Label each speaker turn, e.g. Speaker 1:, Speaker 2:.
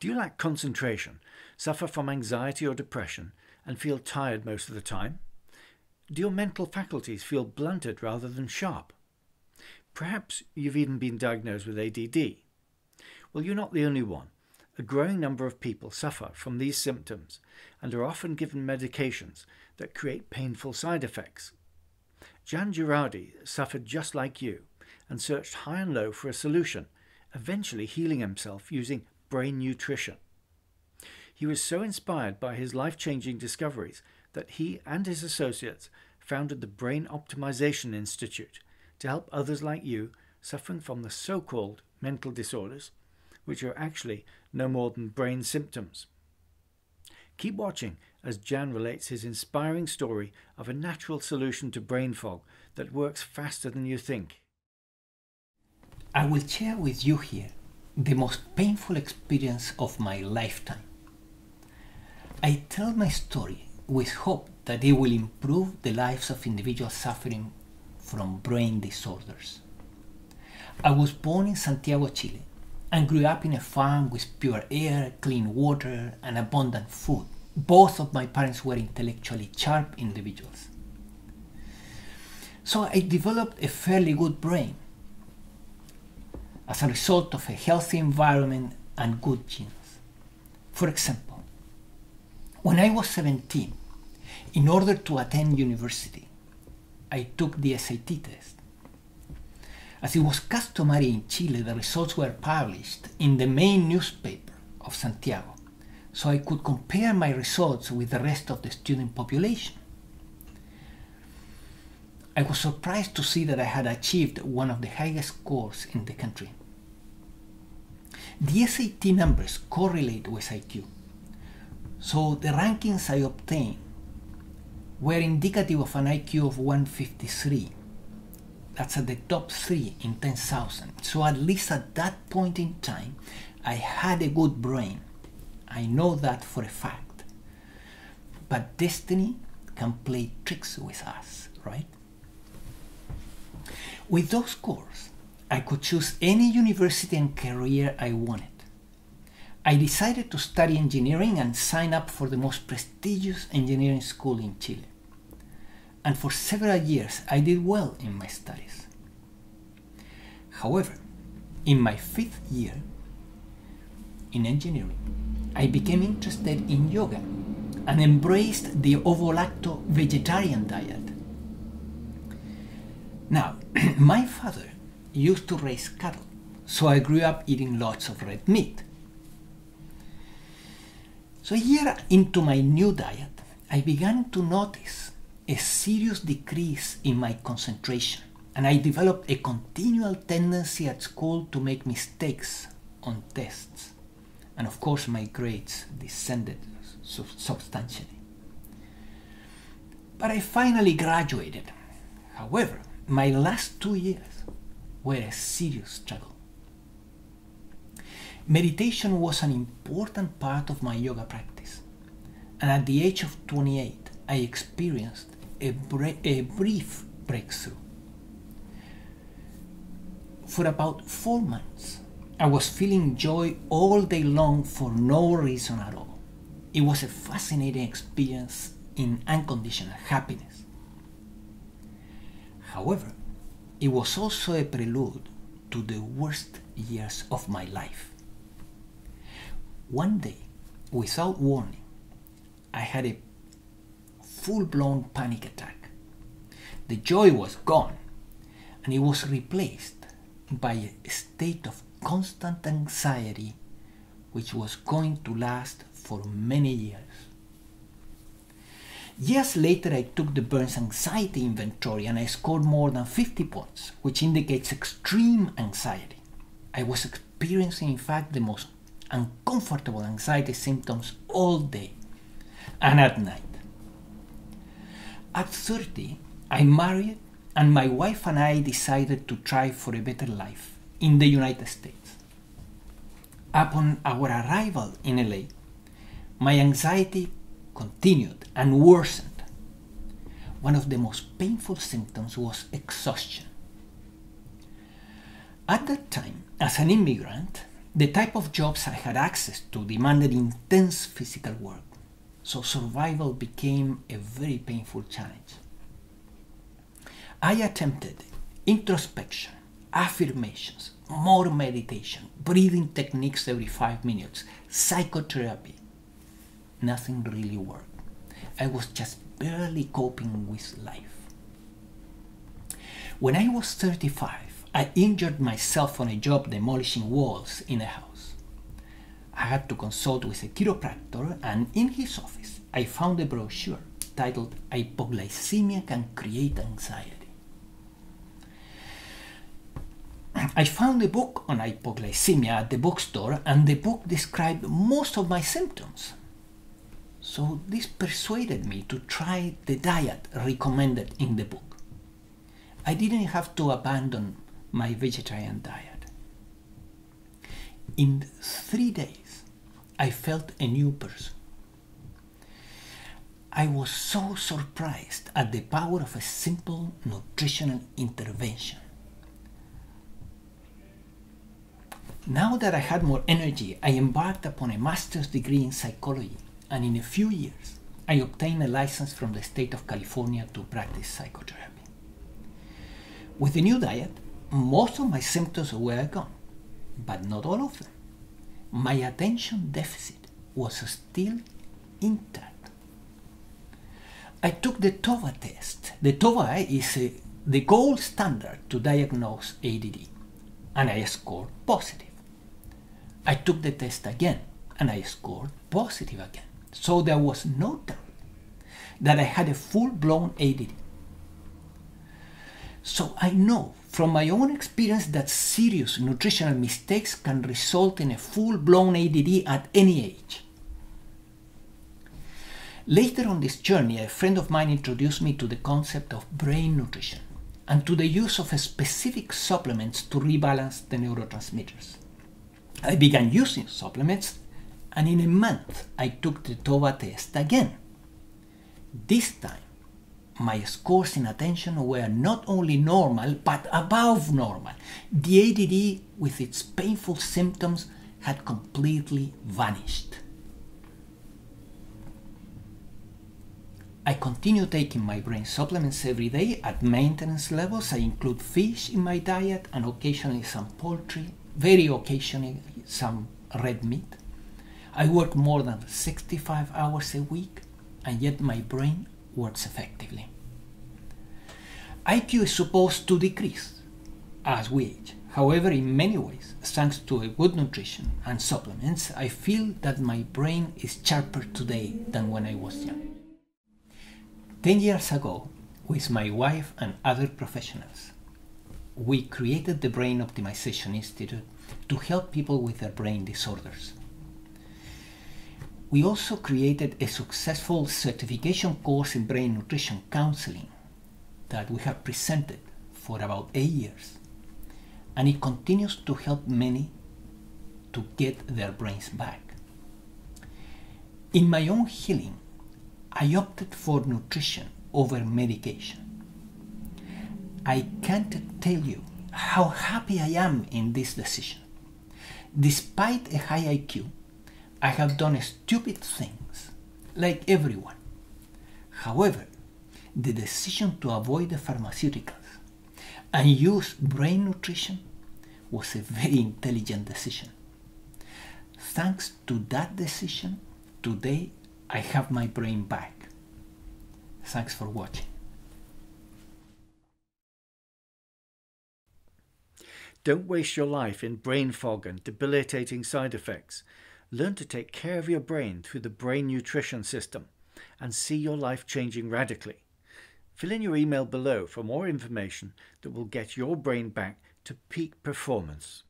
Speaker 1: Do you lack concentration, suffer from anxiety or depression, and feel tired most of the time? Do your mental faculties feel blunted rather than sharp? Perhaps you've even been diagnosed with ADD. Well, you're not the only one. A growing number of people suffer from these symptoms and are often given medications that create painful side effects. Jan Girardi suffered just like you and searched high and low for a solution, eventually healing himself using brain nutrition. He was so inspired by his life-changing discoveries that he and his associates founded the Brain Optimization Institute to help others like you suffering from the so-called mental disorders, which are actually no more than brain symptoms. Keep watching as Jan relates his inspiring story of a natural solution to brain fog that works faster than you think.
Speaker 2: I will share with you here the most painful experience of my lifetime. I tell my story with hope that it will improve the lives of individuals suffering from brain disorders. I was born in Santiago, Chile, and grew up in a farm with pure air, clean water, and abundant food. Both of my parents were intellectually sharp individuals. So I developed a fairly good brain as a result of a healthy environment and good genes. For example, when I was 17, in order to attend university, I took the SAT test. As it was customary in Chile, the results were published in the main newspaper of Santiago, so I could compare my results with the rest of the student population. I was surprised to see that I had achieved one of the highest scores in the country. The SAT numbers correlate with IQ, so the rankings I obtained were indicative of an IQ of 153. That's at the top 3 in 10,000. So at least at that point in time, I had a good brain. I know that for a fact. But destiny can play tricks with us, right? With those scores, I could choose any university and career I wanted. I decided to study engineering and sign up for the most prestigious engineering school in Chile. And for several years I did well in my studies. However, in my 5th year in engineering, I became interested in yoga and embraced the ovo-lacto vegetarian diet. Now, my father used to raise cattle, so I grew up eating lots of red meat. So a year into my new diet, I began to notice a serious decrease in my concentration, and I developed a continual tendency at school to make mistakes on tests. And of course my grades descended substantially. But I finally graduated. However, my last 2 years were a serious struggle. Meditation was an important part of my yoga practice, and at the age of 28, I experienced a brief breakthrough. For about 4 months, I was feeling joy all day long for no reason at all. It was a fascinating experience in unconditional happiness. However, it was also a prelude to the worst years of my life. One day, without warning, I had a full-blown panic attack. The joy was gone, and it was replaced by a state of constant anxiety which was going to last for many years. Years later, I took the Burns Anxiety Inventory and I scored more than 50 points, which indicates extreme anxiety. I was experiencing, in fact, the most uncomfortable anxiety symptoms all day and at night. At 30, I married, and my wife and I decided to try for a better life in the United States. Upon our arrival in LA, my anxiety continued and worsened. One of the most painful symptoms was exhaustion. At that time, as an immigrant, The type of jobs I had access to demanded intense physical work, so survival became a very painful challenge. I attempted introspection, affirmations, more meditation, breathing techniques every 5 minutes, psychotherapy. Nothing really worked. I was just barely coping with life. When I was 35, I injured myself on a job demolishing walls in a house. I had to consult with a chiropractor, and in his office I found a brochure titled "Hypoglycemia Can Create Anxiety." I found a book on hypoglycemia at the bookstore, and the book described most of my symptoms. So this persuaded me to try the diet recommended in the book. I didn't have to abandon my vegetarian diet. In 3 days, I felt a new person. I was so surprised at the power of a simple nutritional intervention. Now that I had more energy, I embarked upon a master's degree in psychology, and in a few years, I obtained a license from the state of California to practice psychotherapy. With the new diet, most of my symptoms were gone, but not all of them. My attention deficit was still intact. I took the TOVA test. The TOVA is the gold standard to diagnose ADD, and I scored positive. I took the test again, and I scored positive again. So there was no doubt that I had a full-blown ADD. So I know from my own experience that serious nutritional mistakes can result in a full-blown ADD at any age. Later on this journey, a friend of mine introduced me to the concept of brain nutrition and to the use of specific supplements to rebalance the neurotransmitters. I began using supplements, and in a month I took the TOVA test again. This time, my scores in attention were not only normal, but above normal. The ADD with its painful symptoms had completely vanished. I continue taking my brain supplements every day at maintenance levels. I include fish in my diet and occasionally some poultry, very occasionally some red meat. I work more than 65 hours a week, and yet my brain works effectively. IQ is supposed to decrease as we age. However, in many ways, thanks to a good nutrition and supplements, I feel that my brain is sharper today than when I was young. 10 years ago, with my wife and other professionals, we created the Brain Optimization Institute to help people with their brain disorders. We also created a successful certification course in brain nutrition counseling that we have presented for about 8 years, and it continues to help many to get their brains back. In my own healing, I opted for nutrition over medication. I can't tell you how happy I am in this decision. Despite a high IQ, I have done stupid things, like everyone. However, the decision to avoid the pharmaceuticals and use brain nutrition was a very intelligent decision. Thanks to that decision, today I have my brain back. Thanks for watching.
Speaker 1: Don't waste your life in brain fog and debilitating side effects. Learn to take care of your brain through the brain nutrition system and see your life changing radically. Fill in your email below for more information that will get your brain back to peak performance.